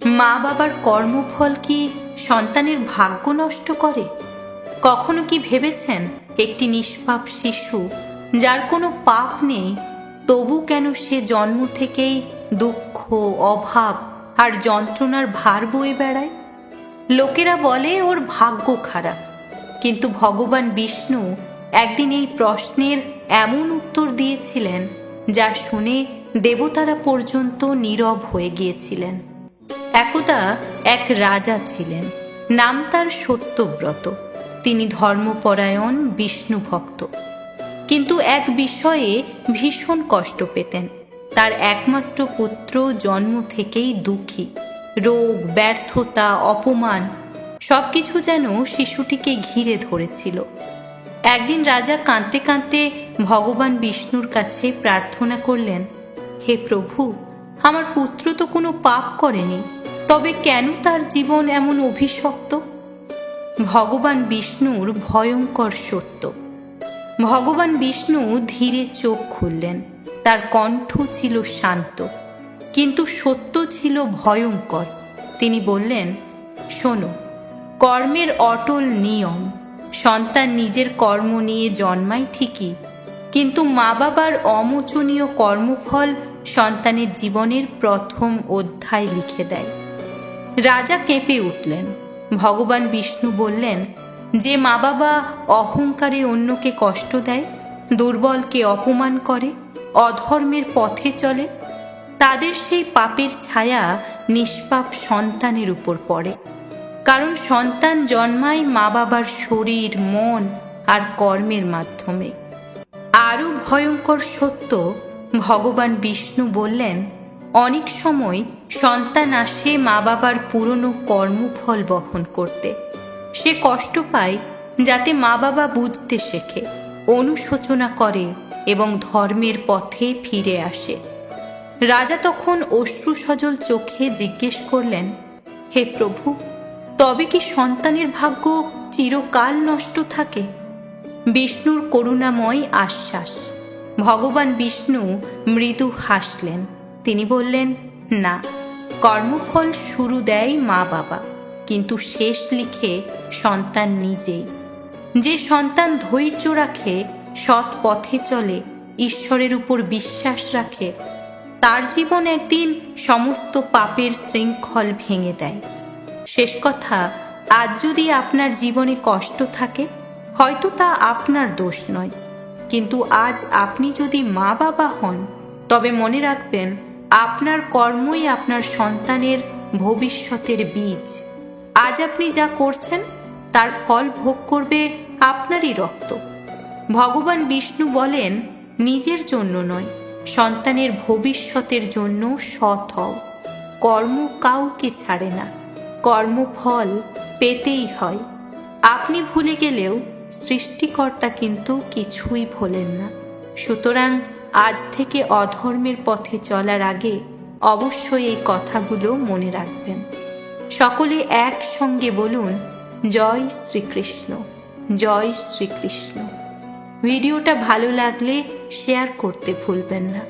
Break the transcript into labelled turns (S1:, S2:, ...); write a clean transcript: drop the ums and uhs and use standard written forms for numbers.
S1: মা বাবার কর্মফল কি সন্তানের ভাগ্য নষ্ট করে? কখনো কি ভেবেছেন একটি নিষ্পাপ শিশু যার কোনো পাপ নেই, তবু কেন সে জন্ম থেকেই দুঃখ, অভাব আর যন্ত্রণার ভার বয়ে বেড়ায়? লোকেরা বলে ওর ভাগ্য খারাপ, কিন্তু ভগবান বিষ্ণু একদিন এই প্রশ্নের এমন উত্তর দিয়েছিলেন যা শুনে দেবতারা পর্যন্ত নীরব হয়ে গিয়েছিলেন। একদা এক রাজা ছিলেন, নাম তার সত্যব্রত। তিনি ধর্মপরায়ণ, বিষ্ণু ভক্ত, কিন্তু এক বিষয়ে ভীষণ কষ্ট পেতেন। তার একমাত্র পুত্র জন্ম থেকেই দুঃখী। রোগ, ব্যর্থতা, অপমান সবকিছু যেন শিশুটিকে ঘিরে ধরেছিল। একদিন রাজা কাঁদতে কাঁদতে ভগবান বিষ্ণুর কাছে প্রার্থনা করলেন, হে প্রভু, আমার পুত্র তো কোনো পাপ করেনি, তবে কেন তার জীবন এমন অভিশপ্ত? ভগবান বিষ্ণুর ভয়ঙ্কর সত্য। ভগবান বিষ্ণু ধীরে চোখ খুললেন। তার কণ্ঠ ছিল শান্ত, কিন্তু সত্য ছিল ভয়ঙ্কর। তিনি বললেন, শোনো, কর্মের অটল নিয়ম। সন্তান নিজের কর্ম নিয়ে জন্মায় ঠিকই, কিন্তু মা বাবার অমোচনীয় কর্মফল সন্তানের জীবনের প্রথম অধ্যায় লিখে দেয়। রাজা কেঁপে উঠলেন। ভগবান বিষ্ণু বললেন, যে মা বাবা অহংকারে অন্যকে কষ্ট দেয়, দুর্বলকে অপমান করে, অধর্মের পথে চলে, তাদের সেই পাপের ছায়া নিষ্পাপ সন্তানের উপর পড়ে। কারণ সন্তান জন্মায় মা বাবার শরীর, মন আর কর্মের মাধ্যমে। আরও ভয়ঙ্কর সত্য, ভগবান বিষ্ণু বললেন, অনেক সময় সন্তান আসে মা বাবার পুরনো কর্মফল বহন করতে। সে কষ্ট পায় যাতে মা বাবা বুঝতে শেখে, অনুশোচনা করে এবং ধর্মের পথে ফিরে আসে। রাজা তখন অশ্রুসজল চোখে জিজ্ঞেস করলেন, হে প্রভু, তবে কি সন্তানের ভাগ্য চিরকাল নষ্ট থাকে? বিষ্ণুর করুণাময় আশ্বাস। ভগবান বিষ্ণু মৃদু হাসলেন। তিনি বললেন, না, কর্মফল শুরু দেয় মা বাবা, কিন্তু শেষ লিখে সন্তান নিজেই। যে সন্তান ধৈর্য রাখে, সৎ পথে চলে, ঈশ্বরের উপর বিশ্বাস রাখে, তার জীবন একদিন সমস্ত পাপের শৃঙ্খল ভেঙে দেয়। শেষ কথা, আজ যদি আপনার জীবনে কষ্ট থাকে, হয়তো তা আপনার দোষ নয়, কিন্তু আজ আপনি যদি মা বাবা হন, তবে মনে রাখবেন, আপনার কর্মই আপনার সন্তানের ভবিষ্যতের বীজ। আজ আপনি যা করছেন তার ফল ভোগ করবে আপনারই রক্ত। ভগবান বিষ্ণু বলেন, নিজের জন্য নয়, সন্তানের ভবিষ্যতের জন্য সৎ হও। কর্ম কাউকে ছাড়ে না, কর্মফল পেতেই হয়। আপনি ভুলে গেলেও সৃষ্টিকর্তা কিন্তু কিছুই ভোলেন না। সুতরাং আজ থেকে অধর্মের পথে চলার আগে অবশ্যই এই কথাগুলো মনে রাখবেন। সকলে একসঙ্গে বলুন, জয় শ্রীকৃষ্ণ, জয় শ্রীকৃষ্ণ। ভিডিওটা ভালো লাগলে শেয়ার করতে ভুলবেন না।